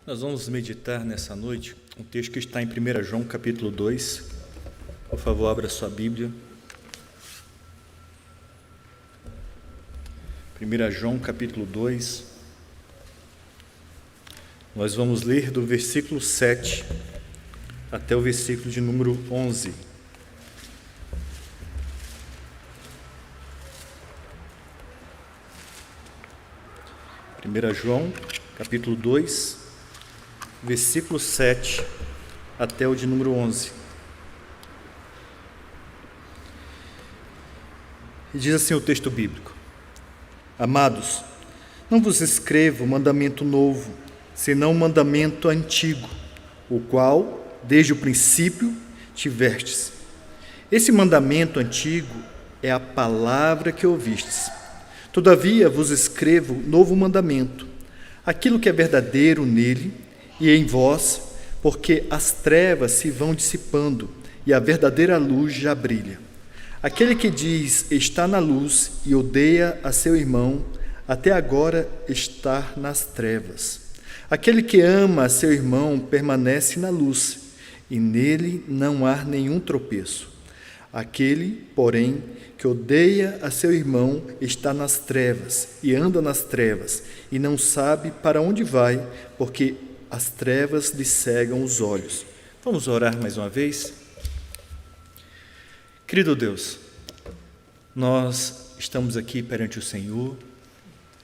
Nós vamos meditar nessa noite um texto que está em 1 João capítulo 2. Por favor, abra sua Bíblia. 1 João capítulo 2. Nós vamos ler do versículo 7 até o versículo de número 11. João, capítulo 2, versículo 7 até o de número 11. E diz assim o texto bíblico: Amados, não vos escrevo mandamento novo, senão um mandamento antigo, o qual, desde o princípio, tivestes. Esse mandamento antigo é a palavra que ouvistes. Todavia vos escrevo novo mandamento, aquilo que é verdadeiro nele e em vós, porque as trevas se vão dissipando e a verdadeira luz já brilha. Aquele que diz está na luz e odeia a seu irmão, até agora está nas trevas. Aquele que ama a seu irmão permanece na luz, e nele não há nenhum tropeço. Aquele, porém, que odeia a seu irmão está nas trevas e anda nas trevas e não sabe para onde vai, porque as trevas lhe cegam os olhos. Vamos orar mais uma vez? Querido Deus, nós estamos aqui perante o Senhor,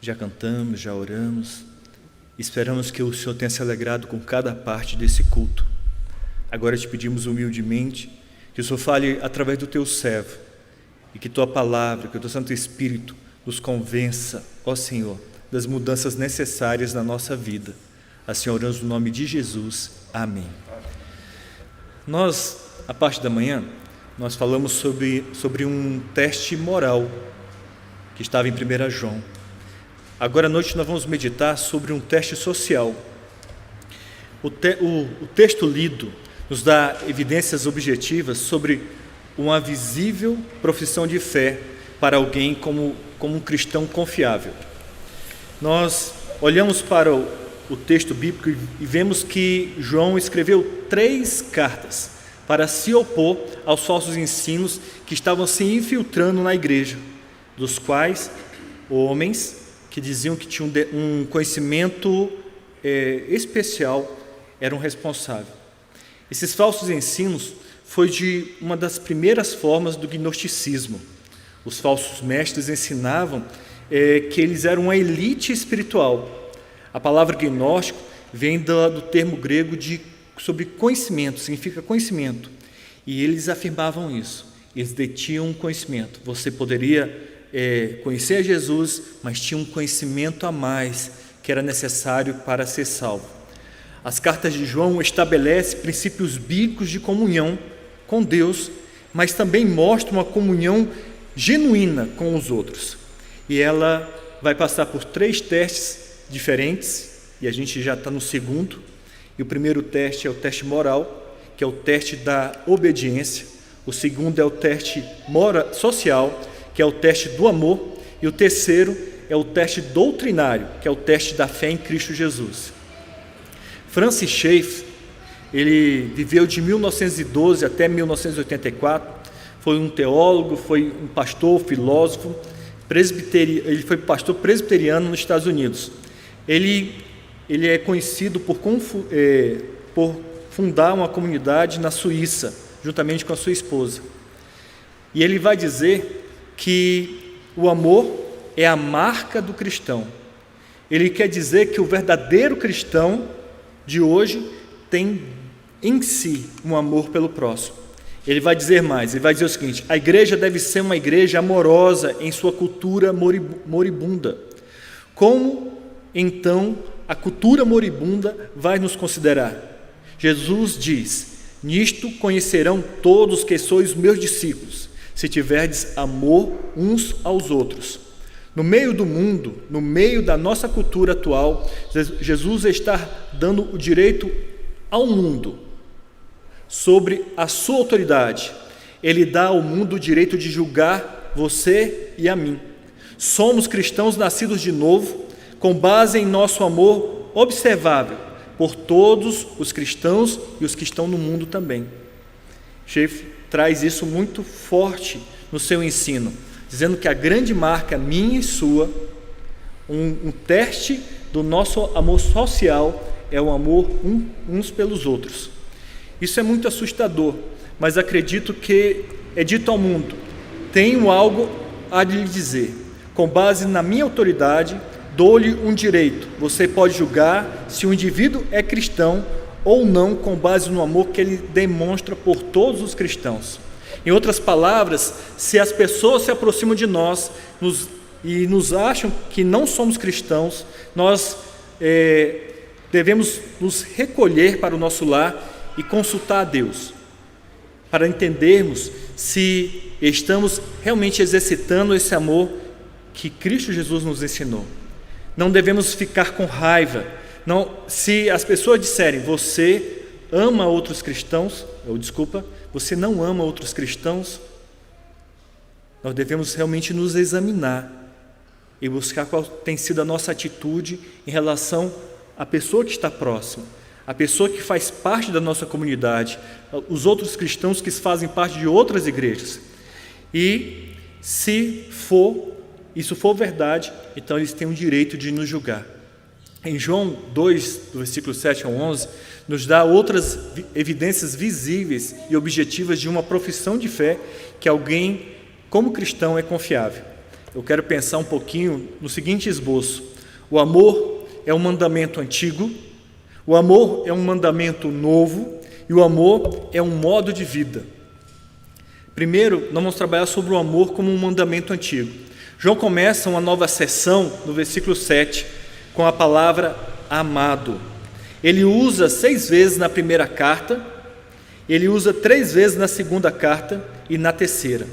já cantamos, já oramos, esperamos que o Senhor tenha se alegrado com cada parte desse culto. Agora te pedimos humildemente que o Senhor fale através do teu servo e que tua palavra, que o teu Santo Espírito nos convença, ó Senhor, das mudanças necessárias na nossa vida. Assim oramos no nome de Jesus. Amém. Nós, a parte da manhã, nós falamos sobre um teste moral que estava em 1 João. Agora à noite nós vamos meditar sobre um teste social. O texto lido nos dá evidências objetivas sobre uma visível profissão de fé para alguém como um cristão confiável. Nós olhamos para o texto bíblico e vemos que João escreveu 3 cartas para se opor aos falsos ensinos que estavam se infiltrando na igreja, dos quais homens que diziam que tinham um conhecimento especial eram responsáveis. Esses falsos ensinos foi de uma das primeiras formas do gnosticismo. Os falsos mestres ensinavam que eles eram uma elite espiritual. A palavra gnóstico vem do termo grego sobre conhecimento, significa conhecimento. E eles afirmavam isso, eles detinham conhecimento. Você poderia conhecer a Jesus, mas tinha um conhecimento a mais que era necessário para ser salvo. As cartas de João estabelecem princípios bíblicos de comunhão com Deus, mas também mostram uma comunhão genuína com os outros. E ela vai passar por 3 testes diferentes, e a gente já está no segundo. E o primeiro teste é o teste moral, que é o teste da obediência. O segundo é o teste social, que é o teste do amor. E o terceiro é o teste doutrinário, que é o teste da fé em Cristo Jesus. Francis Schaeffer, ele viveu de 1912 até 1984, foi um teólogo, foi um pastor, filósofo, ele foi pastor presbiteriano nos Estados Unidos. Ele é conhecido por fundar uma comunidade na Suíça, juntamente com a sua esposa. E ele vai dizer que o amor é a marca do cristão. Ele quer dizer que o verdadeiro cristão de hoje tem em si um amor pelo próximo. Ele vai dizer mais, ele vai dizer o seguinte: a igreja deve ser uma igreja amorosa em sua cultura moribunda. Como então a cultura moribunda vai nos considerar? Jesus diz: nisto conhecerão todos que sois meus discípulos, se tiverdes amor uns aos outros. No meio do mundo, no meio da nossa cultura atual, Jesus está dando o direito ao mundo sobre a sua autoridade. Ele dá ao mundo o direito de julgar você e a mim. Somos cristãos nascidos de novo, com base em nosso amor observável por todos os cristãos e os que estão no mundo também. Schaeffer traz isso muito forte no seu ensino, dizendo que a grande marca minha e sua, um teste do nosso amor social, é o amor uns pelos outros. Isso é muito assustador, mas acredito que é dito ao mundo: tenho algo a lhe dizer, com base na minha autoridade, dou-lhe um direito. Você pode julgar se o indivíduo é cristão ou não, com base no amor que ele demonstra por todos os cristãos. Em outras palavras, se as pessoas se aproximam de nós e nos acham que não somos cristãos, nós devemos nos recolher para o nosso lar e consultar a Deus, para entendermos se estamos realmente exercitando esse amor que Cristo Jesus nos ensinou. Não devemos ficar com raiva. Não, se as pessoas disserem, você ama outros cristãos, você não ama outros cristãos, nós devemos realmente nos examinar e buscar qual tem sido a nossa atitude em relação à pessoa que está próxima, a pessoa que faz parte da nossa comunidade, os outros cristãos que fazem parte de outras igrejas. E se isso for verdade, então eles têm o direito de nos julgar. Em João 2, do versículo 7 ao 11, nos dá outras evidências visíveis e objetivas de uma profissão de fé que alguém, como cristão, é confiável. Eu quero pensar um pouquinho no seguinte esboço: o amor é um mandamento antigo, o amor é um mandamento novo e o amor é um modo de vida. Primeiro, nós vamos trabalhar sobre o amor como um mandamento antigo. João começa uma nova seção no versículo 7 com a palavra amado. Ele usa 6 vezes na primeira carta, ele usa 3 vezes na segunda carta e na terceira.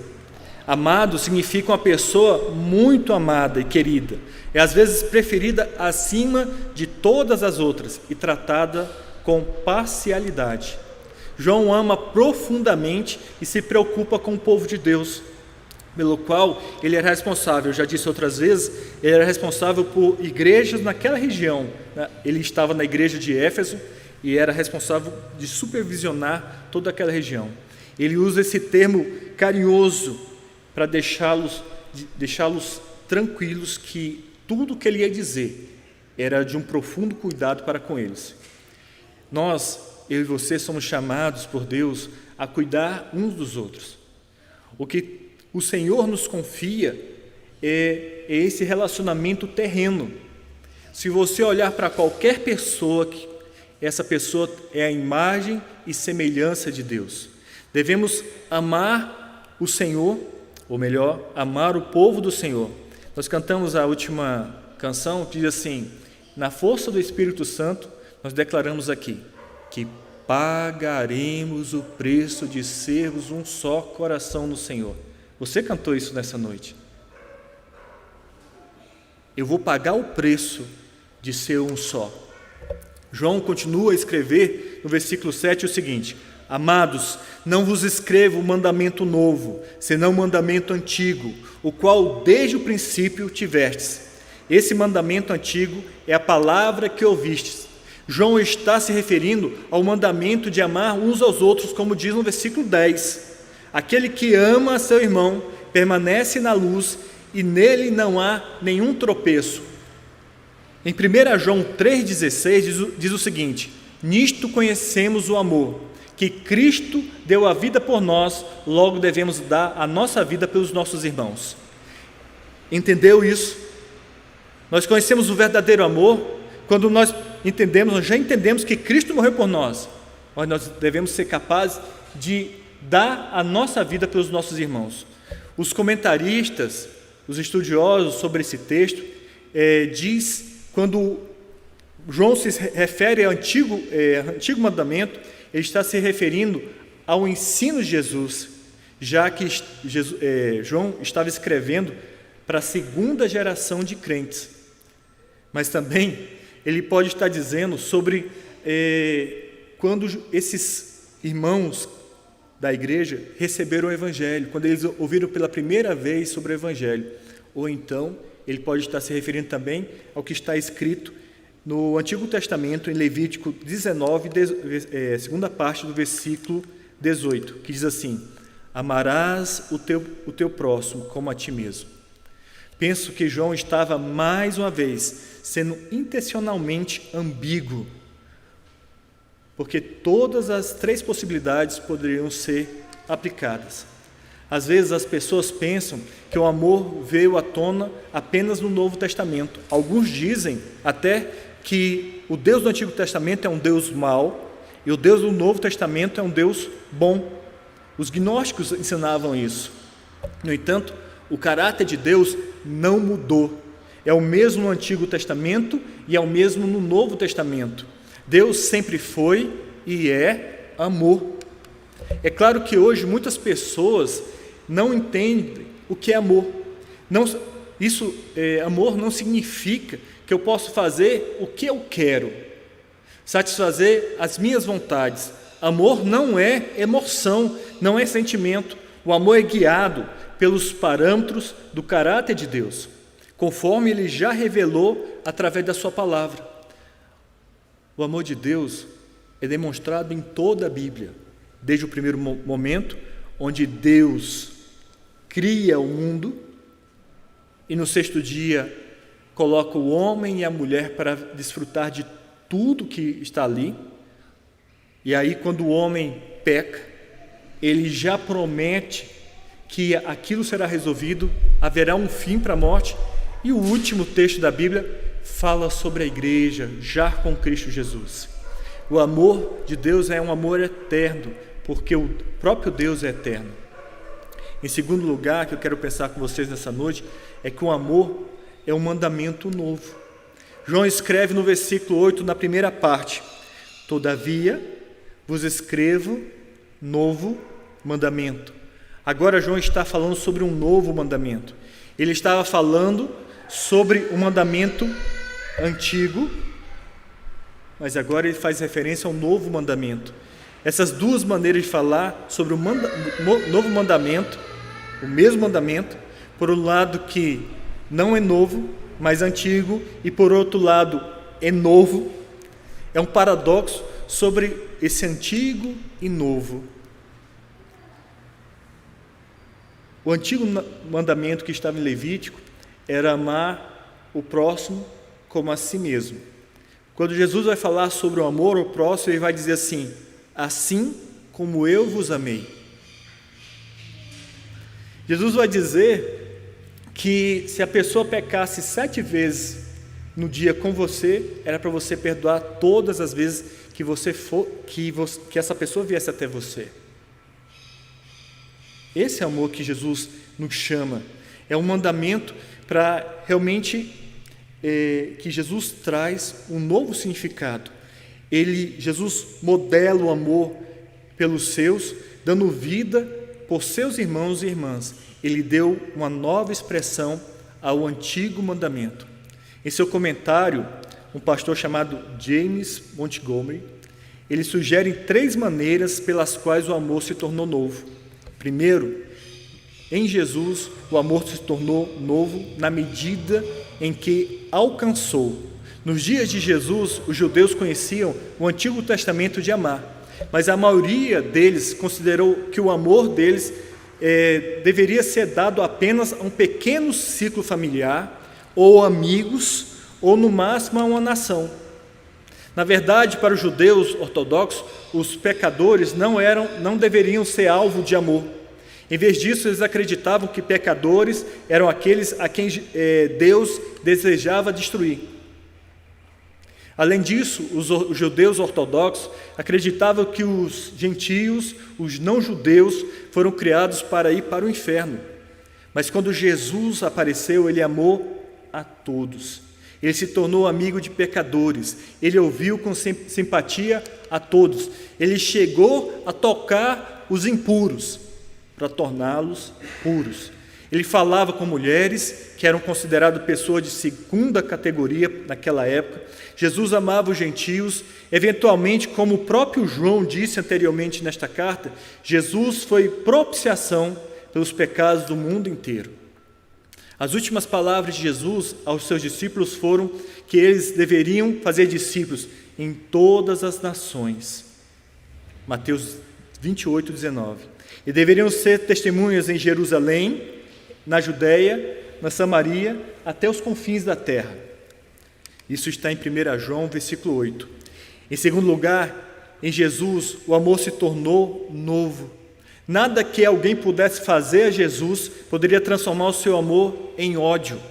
Amado significa uma pessoa muito amada e querida, é às vezes preferida acima de todas as outras e tratada com parcialidade. João ama profundamente e se preocupa com o povo de Deus, pelo qual ele era responsável. Eu já disse outras vezes, ele era responsável por igrejas naquela região. Ele estava na igreja de Éfeso e era responsável de supervisionar toda aquela região. Ele usa esse termo carinhoso para deixá-los tranquilos que tudo o que ele ia dizer era de um profundo cuidado para com eles. Nós, eu e você, somos chamados por Deus a cuidar uns dos outros. O que o Senhor nos confia é esse relacionamento terreno. Se você olhar para qualquer pessoa, essa pessoa é a imagem e semelhança de Deus. Devemos amar o Senhor, ou melhor, amar o povo do Senhor. Nós cantamos a última canção, que diz assim: na força do Espírito Santo, nós declaramos aqui que pagaremos o preço de sermos um só coração no Senhor. Você cantou isso nessa noite. Eu vou pagar o preço de ser um só. João continua a escrever no versículo 7 o seguinte: amados, não vos escrevo mandamento novo, senão mandamento antigo, o qual desde o princípio tivestes. Esse mandamento antigo é a palavra que ouvistes. João está se referindo ao mandamento de amar uns aos outros, como diz no versículo 10. Aquele que ama a seu irmão permanece na luz e nele não há nenhum tropeço. Em 1 João 3,16 diz o seguinte: nisto conhecemos o amor, que Cristo deu a vida por nós, logo devemos dar a nossa vida pelos nossos irmãos. Entendeu isso? Nós conhecemos o verdadeiro amor quando nós já entendemos que Cristo morreu por nós, mas nós devemos ser capazes de dar a nossa vida pelos nossos irmãos. Os comentaristas, os estudiosos sobre esse texto, quando João se refere ao antigo mandamento, ele está se referindo ao ensino de Jesus, já que João estava escrevendo para a segunda geração de crentes. Mas também ele pode estar dizendo sobre quando esses irmãos da igreja receberam o Evangelho, quando eles ouviram pela primeira vez sobre o Evangelho. Ou então, ele pode estar se referindo também ao que está escrito no Antigo Testamento, em Levítico 19, segunda parte do versículo 18, que diz assim: amarás o teu próximo como a ti mesmo. Penso que João estava, mais uma vez, sendo intencionalmente ambíguo, porque todas as três possibilidades poderiam ser aplicadas. Às vezes as pessoas pensam que o amor veio à tona apenas no Novo Testamento. Alguns dizem até que o Deus do Antigo Testamento é um Deus mau e o Deus do Novo Testamento é um Deus bom. Os gnósticos ensinavam isso. No entanto, o caráter de Deus não mudou. É o mesmo no Antigo Testamento e é o mesmo no Novo Testamento. Deus sempre foi e é amor. É claro que hoje muitas pessoas não entendem o que é amor. Amor não significa que eu posso fazer o que eu quero, satisfazer as minhas vontades. Amor não é emoção, não é sentimento. O amor é guiado pelos parâmetros do caráter de Deus, conforme Ele já revelou através da sua palavra. O amor de Deus é demonstrado em toda a Bíblia, desde o primeiro momento, onde Deus cria o mundo e no sexto dia coloca o homem e a mulher para desfrutar de tudo que está ali. E aí, quando o homem peca, ele já promete que aquilo será resolvido, haverá um fim para a morte. E o último texto da Bíblia fala sobre a igreja, já com Cristo Jesus. O amor de Deus é um amor eterno, porque o próprio Deus é eterno. Em segundo lugar, que eu quero pensar com vocês nessa noite, é que o amor é um mandamento novo. João escreve no versículo 8, na primeira parte: todavia vos escrevo novo mandamento. Agora João está falando sobre um novo mandamento. Ele estava falando sobre o mandamento antigo, mas agora ele faz referência ao novo mandamento. Essas duas maneiras de falar sobre o novo mandamento, o mesmo mandamento, por um lado que não é novo, mas antigo, e por outro lado é novo, é um paradoxo sobre esse antigo e novo. O antigo mandamento que estava em Levítico era amar o próximo como a si mesmo. Quando Jesus vai falar sobre o amor ao próximo, ele vai dizer assim: assim como eu vos amei. Jesus vai dizer que se a pessoa pecasse 7 vezes no dia com você, era para você perdoar todas as vezes que essa pessoa viesse até você. Esse é o amor que Jesus nos chama. É um mandamento para realmente que Jesus traz um novo significado. Jesus modela o amor pelos seus, dando vida por seus irmãos e irmãs. Ele deu uma nova expressão ao antigo mandamento. Em seu comentário, um pastor chamado James Montgomery, ele sugere 3 maneiras pelas quais o amor se tornou novo. Primeiro, em Jesus, o amor se tornou novo na medida em que alcançou. Nos dias de Jesus, os judeus conheciam o Antigo Testamento de amar, mas a maioria deles considerou que o amor deles deveria ser dado apenas a um pequeno ciclo familiar, ou amigos, ou no máximo a uma nação. Na verdade, para os judeus ortodoxos, os pecadores não deveriam ser alvo de amor. Em vez disso, eles acreditavam que pecadores eram aqueles a quem Deus desejava destruir. Além disso, os judeus ortodoxos acreditavam que os gentios, os não-judeus, foram criados para ir para o inferno. Mas quando Jesus apareceu, Ele amou a todos. Ele se tornou amigo de pecadores. Ele ouviu com simpatia a todos. Ele chegou a tocar os impuros para torná-los puros. Ele falava com mulheres que eram consideradas pessoas de segunda categoria naquela época. Jesus amava os gentios. Eventualmente, como o próprio João disse anteriormente nesta carta, Jesus foi propiciação pelos pecados do mundo inteiro. As últimas palavras de Jesus aos seus discípulos foram que eles deveriam fazer discípulos em todas as nações. Mateus 28, 19. E deveriam ser testemunhas em Jerusalém, na Judéia, na Samaria, até os confins da terra. Isso está em 1 João, versículo 8. Em segundo lugar, em Jesus, o amor se tornou novo. Nada que alguém pudesse fazer a Jesus poderia transformar o seu amor em ódio.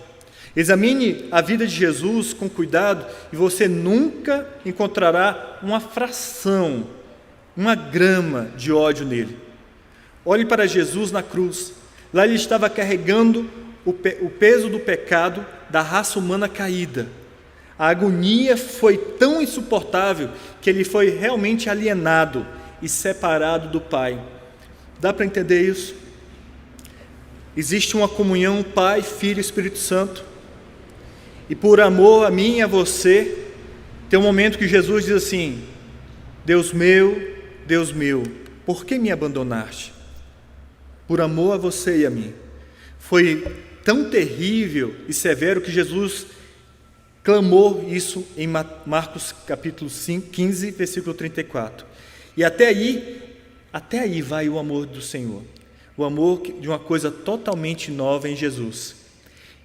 Examine a vida de Jesus com cuidado e você nunca encontrará uma fração, uma grama de ódio nele. Olhe para Jesus na cruz. Lá ele estava carregando o peso do pecado da raça humana caída. A agonia foi tão insuportável que ele foi realmente alienado e separado do Pai. Dá para entender isso? Existe uma comunhão Pai, Filho e Espírito Santo. E por amor a mim e a você, tem um momento que Jesus diz assim: Deus meu, por que me abandonaste? Por amor a você e a mim. Foi tão terrível e severo que Jesus clamou isso em Marcos capítulo 15, versículo 34. E até aí vai o amor do Senhor. O amor de uma coisa totalmente nova em Jesus.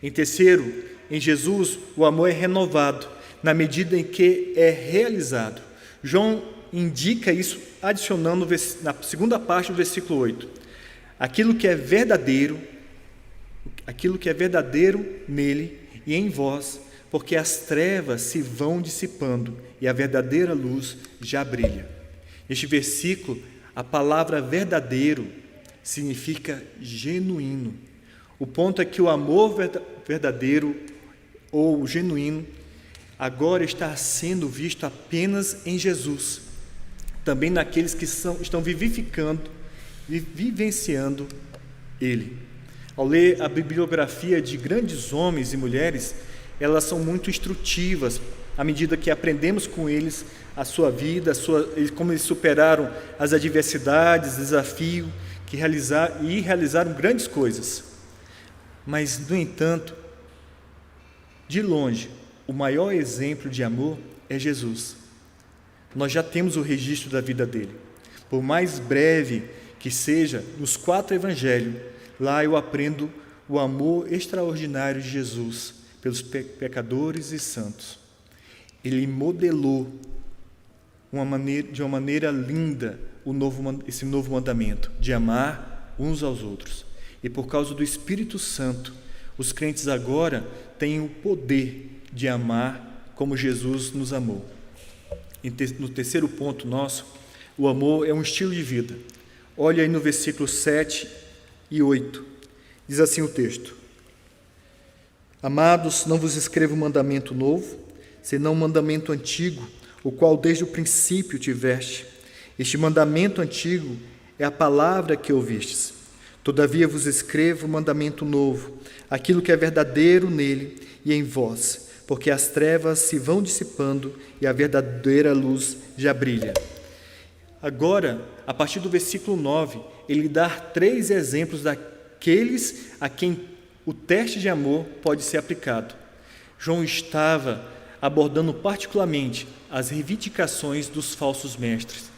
Em terceiro, em Jesus, o amor é renovado na medida em que é realizado. João indica isso adicionando na segunda parte do versículo 8. Aquilo que é verdadeiro nele e em vós, porque as trevas se vão dissipando e a verdadeira luz já brilha. Neste versículo, a palavra verdadeiro significa genuíno. O ponto é que o amor verdadeiro ou genuíno agora está sendo visto apenas em Jesus, também naqueles que estão vivenciando Ele. Ao ler a bibliografia de grandes homens e mulheres, elas são muito instrutivas, à medida que aprendemos com eles a sua vida, como eles superaram as adversidades, desafios, e realizaram grandes coisas. Mas, no entanto, de longe, o maior exemplo de amor é Jesus. Nós já temos o registro da vida dele. Por mais breve que seja, nos 4 evangelhos, lá eu aprendo o amor extraordinário de Jesus pelos pecadores e santos. Ele modelou de uma maneira linda esse novo mandamento, de amar uns aos outros. E por causa do Espírito Santo, os crentes agora têm o poder de amar como Jesus nos amou. No terceiro ponto nosso, o amor é um estilo de vida. Olha aí no versículo 7 e 8. Diz assim o texto: Amados, não vos escrevo mandamento novo, senão um mandamento antigo, o qual desde o princípio tiveste. Este mandamento antigo é a palavra que ouvistes. Todavia vos escrevo um mandamento novo, aquilo que é verdadeiro nele e em vós, porque as trevas se vão dissipando e a verdadeira luz já brilha. Agora, a partir do versículo 9, ele dá 3 exemplos daqueles a quem o teste de amor pode ser aplicado. João estava abordando particularmente as reivindicações dos falsos mestres.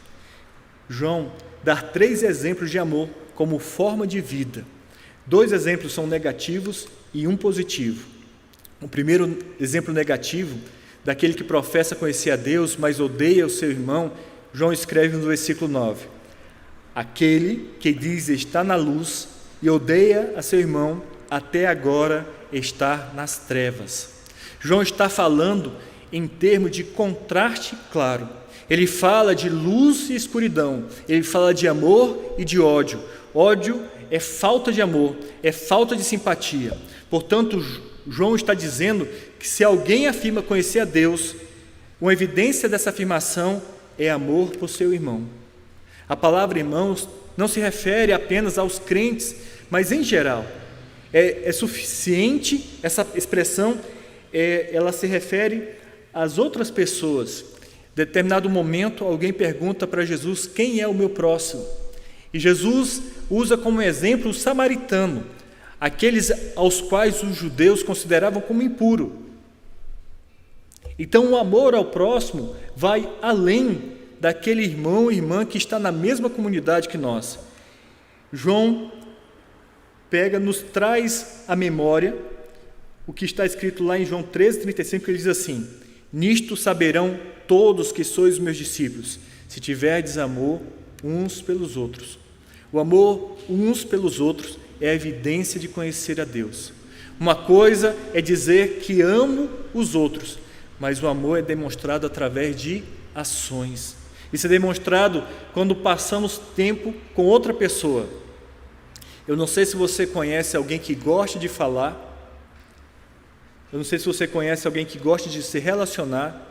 João dá 3 exemplos de amor como forma de vida. 2 exemplos são negativos e um positivo. O primeiro exemplo negativo, daquele que professa conhecer a Deus, mas odeia o seu irmão, João escreve no versículo 9: Aquele que diz estar na luz e odeia a seu irmão, até agora está nas trevas. João está falando em termos de contraste claro. Ele fala de luz e escuridão, ele fala de amor e de ódio. Ódio é falta de amor, é falta de simpatia. Portanto, João está dizendo que se alguém afirma conhecer a Deus, uma evidência dessa afirmação é amor por seu irmão. A palavra irmãos não se refere apenas aos crentes, mas em geral. É suficiente essa expressão, ela se refere às outras pessoas. Em determinado momento, alguém pergunta para Jesus: quem é o meu próximo? E Jesus usa como exemplo o samaritano. aqueles aos quais os judeus consideravam como impuro. Então o amor ao próximo vai além daquele irmão ou irmã que está na mesma comunidade que nós. João nos traz à memória o que está escrito lá em João 13:35, que ele diz assim: nisto saberão todos que sois meus discípulos, se tiverdes amor uns pelos outros. O amor uns pelos outros é a evidência de conhecer a Deus. Uma coisa é dizer que amo os outros, mas o amor é demonstrado através de ações. Isso é demonstrado quando passamos tempo com outra pessoa. Eu não sei se você conhece alguém que gosta de falar, eu não sei se você conhece alguém que gosta de se relacionar,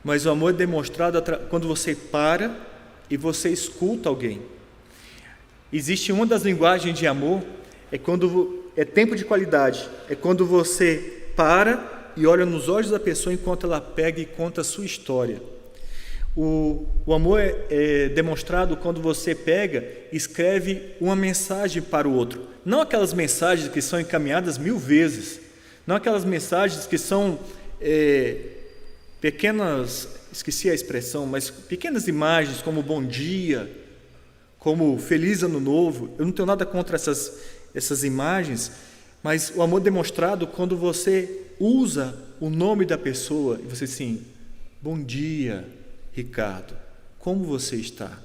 mas o amor é demonstrado quando você para e você escuta alguém. Existe uma das linguagens de amor, é quando é tempo de qualidade, é quando você para e olha nos olhos da pessoa enquanto ela pega e conta a sua história. O amor é demonstrado quando você pega e escreve uma mensagem para o outro. Não aquelas mensagens que são encaminhadas 1000 vezes, não aquelas mensagens que são pequenas, esqueci a expressão, mas pequenas imagens como bom dia, como feliz ano novo. Eu não tenho nada contra essas imagens, mas o amor é demonstrado quando você usa o nome da pessoa e você assim: bom dia, Ricardo, como você está?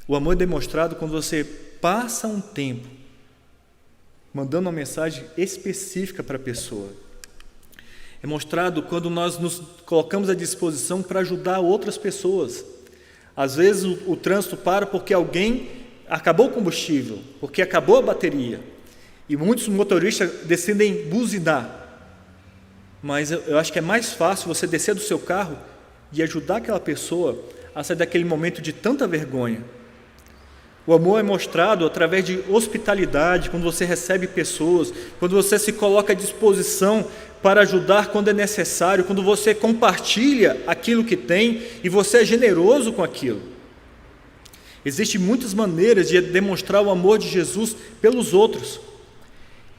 O amor é demonstrado quando você passa um tempo mandando uma mensagem específica para a pessoa. É mostrado quando nós nos colocamos à disposição para ajudar outras pessoas. Às vezes o trânsito para porque alguém acabou o combustível, porque acabou a bateria, e muitos motoristas decidem buzinar. Mas eu acho que é mais fácil você descer do seu carro e ajudar aquela pessoa a sair daquele momento de tanta vergonha. O amor é mostrado através de hospitalidade, quando você recebe pessoas, quando você se coloca à disposição para ajudar quando é necessário, quando você compartilha aquilo que tem e você é generoso com aquilo. Existem muitas maneiras de demonstrar o amor de Jesus pelos outros.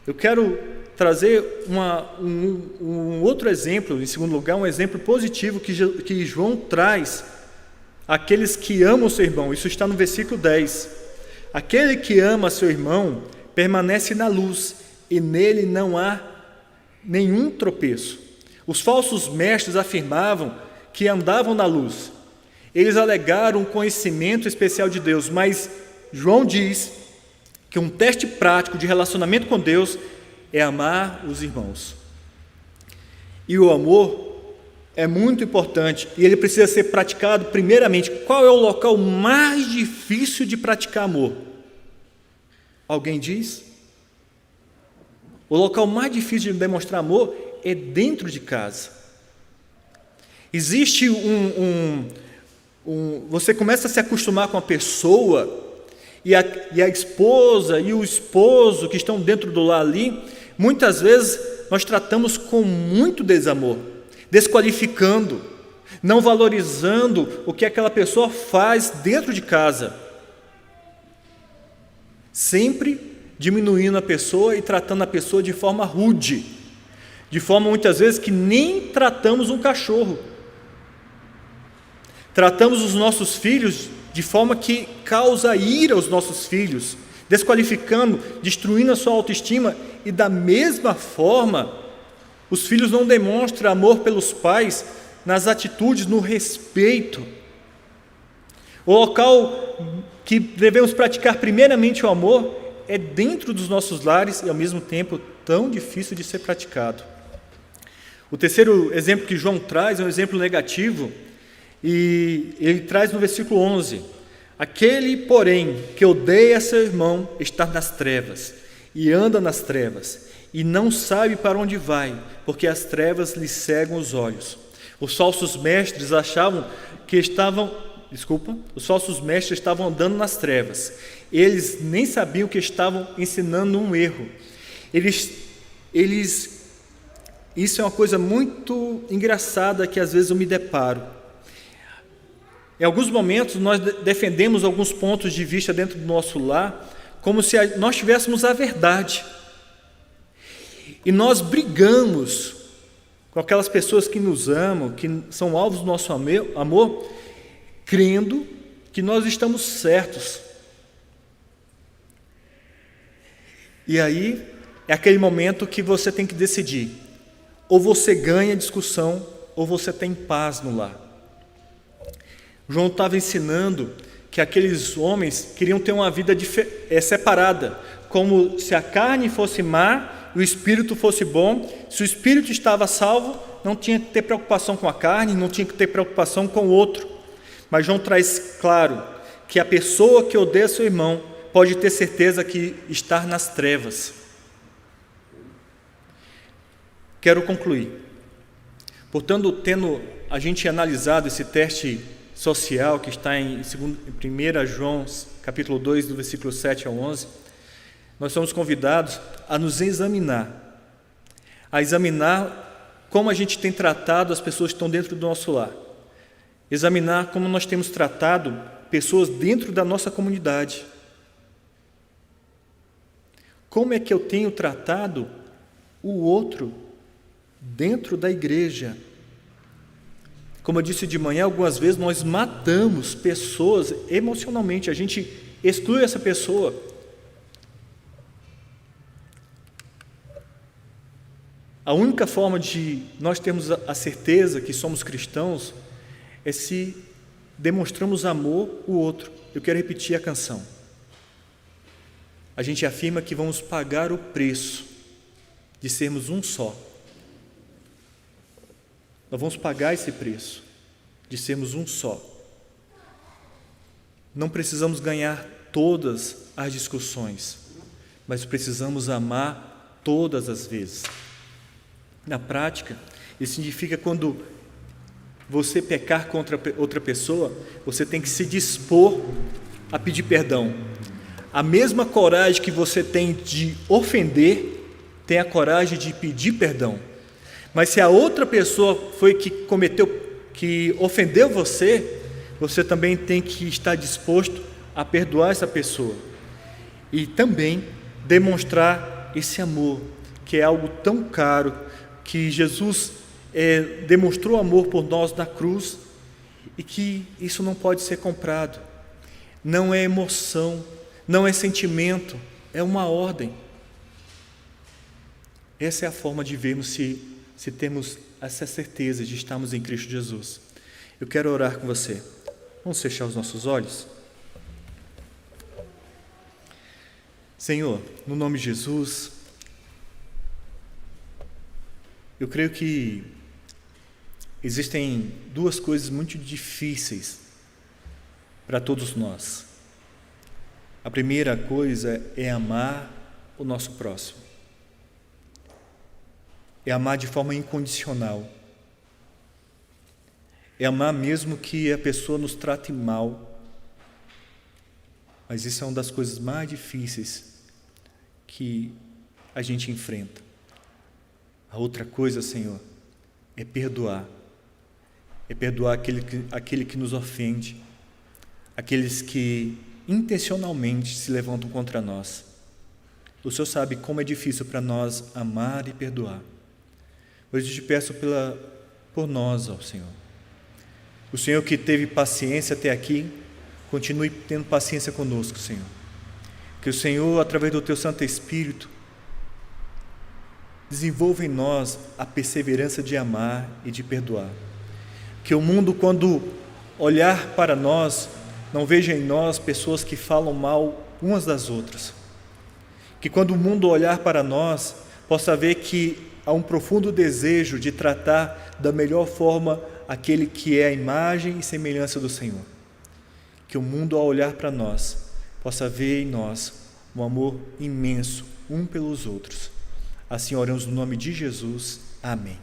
Eu quero trazer um outro exemplo, em segundo lugar, um exemplo positivo que João traz àqueles que amam o seu irmão. Isso está no versículo 10. Aquele que ama seu irmão permanece na luz, e nele não há nenhum tropeço. Os falsos mestres afirmavam que andavam na luz. Eles alegaram um conhecimento especial de Deus, mas João diz que um teste prático de relacionamento com Deus é amar os irmãos. E o amor é muito importante e ele precisa ser praticado primeiramente. Qual é o local mais difícil de praticar amor? Alguém diz? O local mais difícil de demonstrar amor é dentro de casa. Existe você começa a se acostumar com a pessoa e a esposa e o esposo que estão dentro do lar ali. Muitas vezes nós tratamos com muito desamor, desqualificando, não valorizando o que aquela pessoa faz dentro de casa, sempre diminuindo a pessoa e tratando a pessoa de forma rude, de forma muitas vezes que nem tratamos um cachorro. Tratamos os nossos filhos de forma que causa ira aos nossos filhos, desqualificando, destruindo a sua autoestima, e da mesma forma, os filhos não demonstram amor pelos pais nas atitudes, no respeito. O local que devemos praticar primeiramente o amor é dentro dos nossos lares e ao mesmo tempo tão difícil de ser praticado. O terceiro exemplo que João traz é um exemplo negativo, e ele traz no versículo 11: aquele, porém, que odeia seu irmão está nas trevas, e anda nas trevas, e não sabe para onde vai, porque as trevas lhe cegam os olhos. Os falsos mestres estavam andando nas trevas. Eles nem sabiam que estavam ensinando um erro. Isso é uma coisa muito engraçada que às vezes eu me deparo. Em alguns momentos nós defendemos alguns pontos de vista dentro do nosso lar como se nós tivéssemos a verdade. E nós brigamos com aquelas pessoas que nos amam, que são alvos do nosso amor, crendo que nós estamos certos. E aí é aquele momento que você tem que decidir: ou você ganha a discussão, ou você tem paz no lar. João estava ensinando que aqueles homens queriam ter uma vida separada, como se a carne fosse má e o espírito fosse bom. Se o espírito estava salvo, não tinha que ter preocupação com a carne, não tinha que ter preocupação com o outro. Mas João traz claro que a pessoa que odeia seu irmão pode ter certeza que está nas trevas. Quero concluir. Portanto, tendo a gente analisado esse teste social que está em 1 João, capítulo 2, do versículo 7 ao 11, nós somos convidados a nos examinar, como a gente tem tratado as pessoas que estão dentro do nosso lar, examinar como nós temos tratado pessoas dentro da nossa comunidade. Como é que eu tenho tratado o outro dentro da igreja? Como eu disse de manhã, algumas vezes nós matamos pessoas emocionalmente, a gente exclui essa pessoa. A única forma de nós termos a certeza que somos cristãos é se demonstramos amor ao outro. Eu quero repetir a canção. A gente afirma que vamos pagar o preço de sermos um só. Nós vamos pagar esse preço de sermos um só. Não precisamos ganhar todas as discussões, mas precisamos amar todas as vezes. Na prática, isso significa quando você pecar contra outra pessoa, você tem que se dispor a pedir perdão. A mesma coragem que você tem de ofender, tem a coragem de pedir perdão. Mas se a outra pessoa foi que ofendeu você, você também tem que estar disposto a perdoar essa pessoa. E também demonstrar esse amor, que é algo tão caro, que Jesus demonstrou amor por nós na cruz, e que isso não pode ser comprado. Não é emoção, não é sentimento, é uma ordem. Essa é a forma de vermos se temos essa certeza de estarmos em Cristo Jesus. Eu quero orar com você. Vamos fechar os nossos olhos? Senhor, no nome de Jesus, eu creio que existem duas coisas muito difíceis para todos nós. A primeira coisa é amar o nosso próximo. É amar de forma incondicional. É amar mesmo que a pessoa nos trate mal. Mas isso é uma das coisas mais difíceis que a gente enfrenta. A outra coisa, Senhor, é perdoar. É perdoar aquele que nos ofende, aqueles que intencionalmente se levantam contra nós. O Senhor sabe como é difícil para nós amar e perdoar. Hoje eu te peço por nós, ó Senhor. O Senhor que teve paciência até aqui, continue tendo paciência conosco, Senhor. Que o Senhor, através do Teu Santo Espírito, desenvolva em nós a perseverança de amar e de perdoar. Que o mundo, quando olhar para nós, não veja em nós pessoas que falam mal umas das outras. Que quando o mundo olhar para nós, possa ver que há um profundo desejo de tratar da melhor forma aquele que é a imagem e semelhança do Senhor. Que o mundo, ao olhar para nós, possa ver em nós um amor imenso um pelos outros. Assim oramos no nome de Jesus. Amém.